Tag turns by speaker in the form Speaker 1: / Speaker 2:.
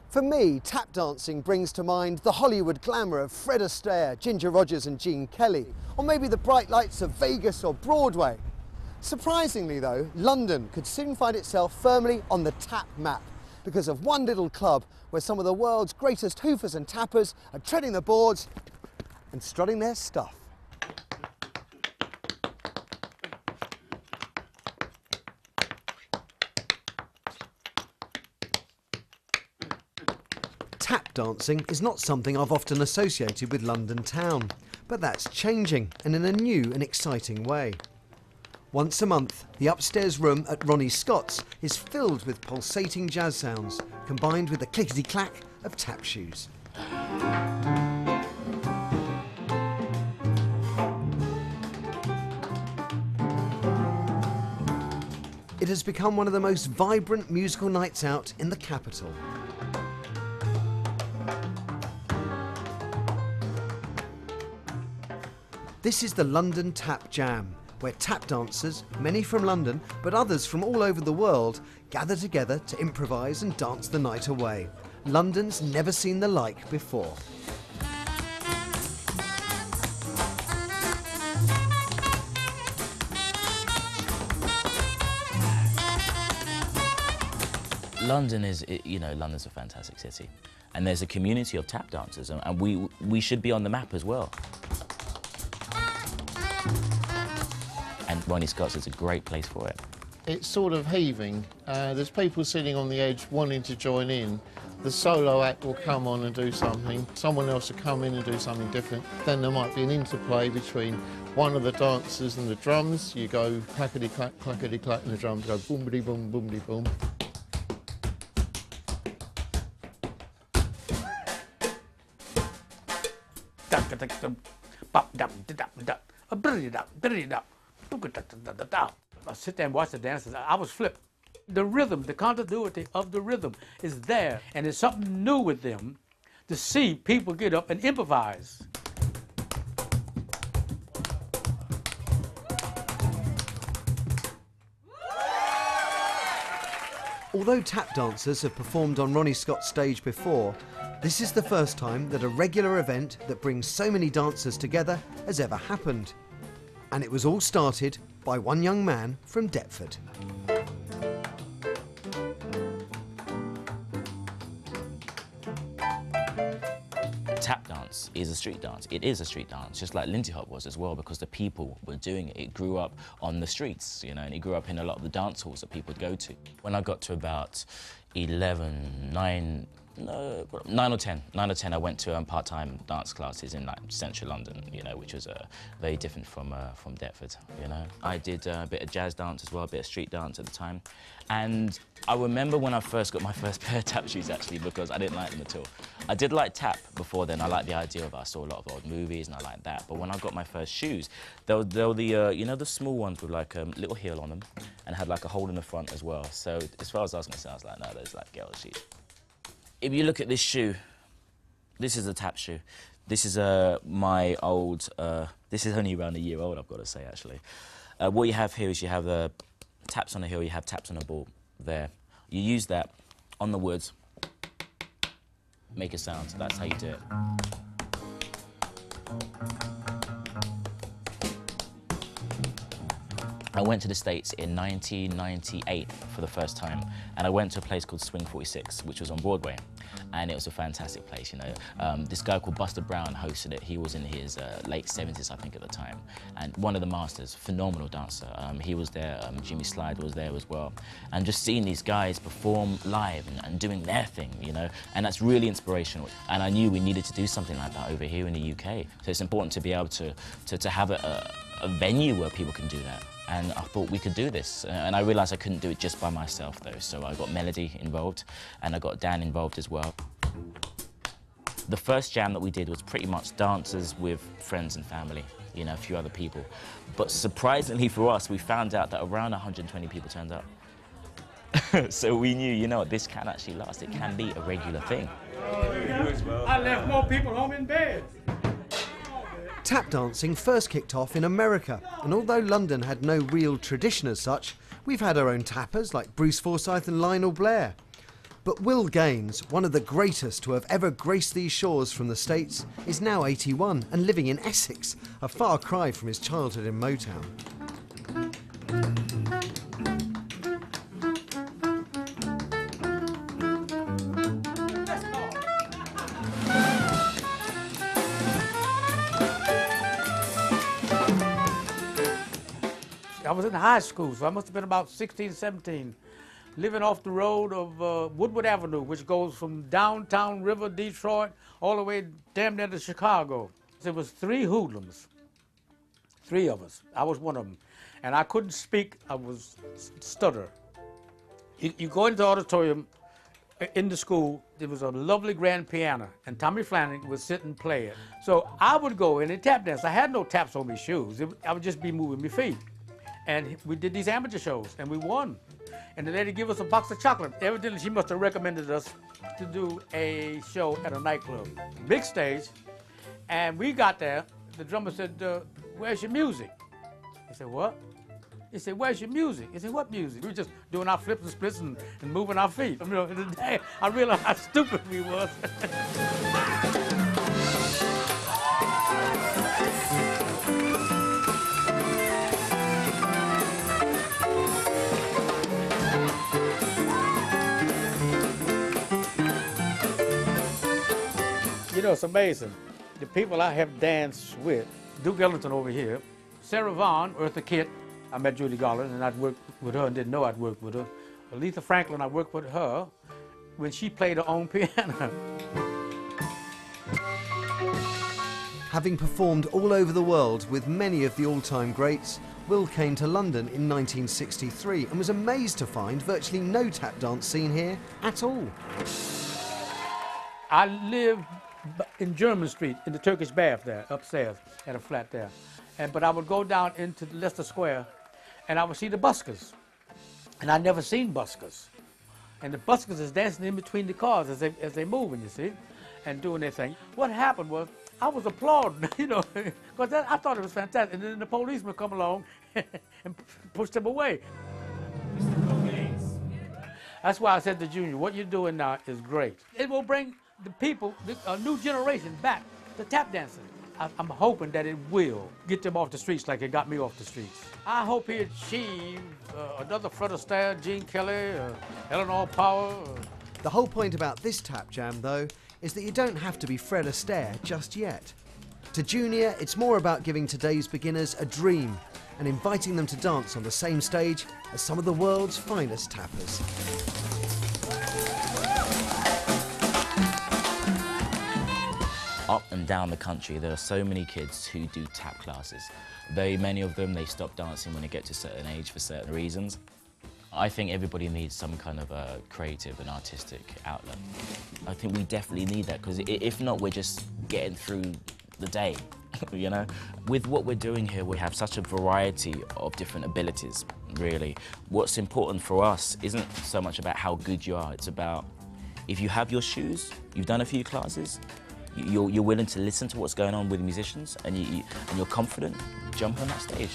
Speaker 1: For me, tap dancing brings to mind the Hollywood glamour of Fred Astaire, Ginger Rogers and Gene Kelly, or maybe the bright lights of Vegas or Broadway. Surprisingly though, London could soon find itself firmly on the tap map because of one little club where some of the world's greatest hoofers and tappers are treading the boards and strutting their stuff. Tap dancing is not something I've often associated with London town, but that's changing, and in a new and exciting way. Once a month, the upstairs room at Ronnie Scott's is filled with pulsating jazz sounds, combined with the clickety-clack of tap shoes. It has become one of the most vibrant musical nights out in the capital. This is the London Tap Jam, where tap dancers, many from London but others from all over the world, gather together to improvise and dance the night away. London's never seen the like before.
Speaker 2: London is, you know, London's a fantastic city, and there's a community of tap dancers, and we should be on the map as well. And Ronnie Scott's is a great place for it.
Speaker 3: It's sort of heaving. There's people sitting on the edge wanting to join in. The solo act will come on and do something. Someone else will come in and do something different. Then there might be an interplay between one of the dancers and the drums. You go clackety-clack, clackety-clack, and the drums go boom-a-dee-boom, boom-a-dee-boom.
Speaker 4: I sit there and watch the dancers. I was flipped. The rhythm, the continuity of the rhythm is there, and it's something new with them to see people get up and improvise.
Speaker 1: Although tap dancers have performed on Ronnie Scott's stage before, this is the first time that a regular event that brings so many dancers together has ever happened. And it was all started by one young man from Deptford.
Speaker 2: Tap dance is a street dance. It is a street dance, just like Lindy Hop was as well, because the people were doing it. It grew up on the streets, you know, and it grew up in a lot of the dance halls that people would go to. When I got to about 9 or 10, I went to part-time dance classes in like central London, you know, which was very different from Deptford, you know. I did a bit of jazz dance as well, a bit of street dance at the time. And I remember when I first got my first pair of tap shoes, actually, because I didn't like them at all. I did like tap before then. I liked the idea of it. I saw a lot of old movies and I liked that. But when I got my first shoes, they were the, you know, the small ones with like a little heel on them and had like a hole in the front as well. So as far as I was concerned, I was like, no, those like girls' shoes. If you look at this shoe, this is a tap shoe. This is my old, this is only around a year old, I've got to say, actually. What you have here is you have the taps on the heel, you have taps on the ball there. You use that on the woods, make a sound. That's how you do it. I went to the States in 1998 for the first time, and I went to a place called Swing 46, which was on Broadway, and it was a fantastic place, you know. This guy called Buster Brown hosted it. He was in his late 70s, I think, at the time, and one of the masters, phenomenal dancer. He was there, Jimmy Slide was there as well, and just seeing these guys perform live and doing their thing, you know, and that's really inspirational. And I knew we needed to do something like that over here in the UK, so it's important to be able to have a venue where people can do that. And I thought we could do this. And I realised I couldn't do it just by myself, though. So I got Melody involved, and I got Dan involved as well. The first jam that we did was pretty much dancers with friends and family, you know, a few other people. But surprisingly for us, we found out that around 120 people turned up. So we knew, you know, this can actually last. It can be a regular thing.
Speaker 4: I left more people home in bed.
Speaker 1: Tap dancing first kicked off in America, and although London had no real tradition as such, we've had our own tappers like Bruce Forsyth and Lionel Blair. But Will Gaines, one of the greatest to have ever graced these shores from the States, is now 81 and living in Essex, a far cry from his childhood in Motown.
Speaker 4: I was in high school, so I must have been about 16, 17, living off the road of Woodward Avenue, which goes from downtown River, Detroit, all the way damn near to Chicago. There was 3 hoodlums, 3 of us. I was one of them. And I couldn't speak, I was stutter. You go into the auditorium in the school, there was a lovely grand piano, and Tommy Flanagan would sit and play it. So I would go in and tap dance. I had no taps on my shoes. I would just be moving my feet. And we did these amateur shows, and we won. And the lady gave us a box of chocolate. Evidently, she must have recommended us to do a show at a nightclub. Big stage, and we got there. The drummer said, where's your music? I said, what? He said, where's your music? He said, what music? We were just doing our flips and splits and moving our feet. You know, the day I realized how stupid we was. You know, it's amazing. The people I have danced with, Duke Ellington over here, Sarah Vaughan, Eartha Kitt. I met Judy Garland and I'd worked with her and didn't know I'd worked with her. Aretha Franklin, I worked with her when she played her own piano.
Speaker 1: Having performed all over the world with many of the all-time greats, Will came to London in 1963 and was amazed to find virtually no tap dance scene here at all.
Speaker 4: I lived in German Street, in the Turkish Bath there, upstairs, at a flat there. But I would go down into Leicester Square, and I would see the buskers. And I'd never seen buskers. And the buskers is dancing in between the cars as they moving, you see, and doing their thing. What happened was, I was applauding, you know, because I thought it was fantastic. And then the policeman come along and pushed them away. That's why I said to Junior, what you're doing now is great. It will bring the people, a new generation back to tap dancing. I'm hoping that it will get them off the streets like it got me off the streets. I hope he achieves another Fred Astaire, Gene Kelly, Eleanor Power.
Speaker 1: The whole point about this tap jam, though, is that you don't have to be Fred Astaire just yet. To Junior, it's more about giving today's beginners a dream and inviting them to dance on the same stage as some of the world's finest tappers.
Speaker 2: Up and down the country, there are so many kids who do tap classes. Very many of them, they stop dancing when they get to a certain age for certain reasons. I think everybody needs some kind of a creative and artistic outlet. I think we definitely need that, because if not, we're just getting through the day, you know? With what we're doing here, we have such a variety of different abilities, really. What's important for us isn't so much about how good you are, it's about if you have your shoes, you've done a few classes, you're willing to listen to what's going on with musicians, and you're confident, jump on that stage.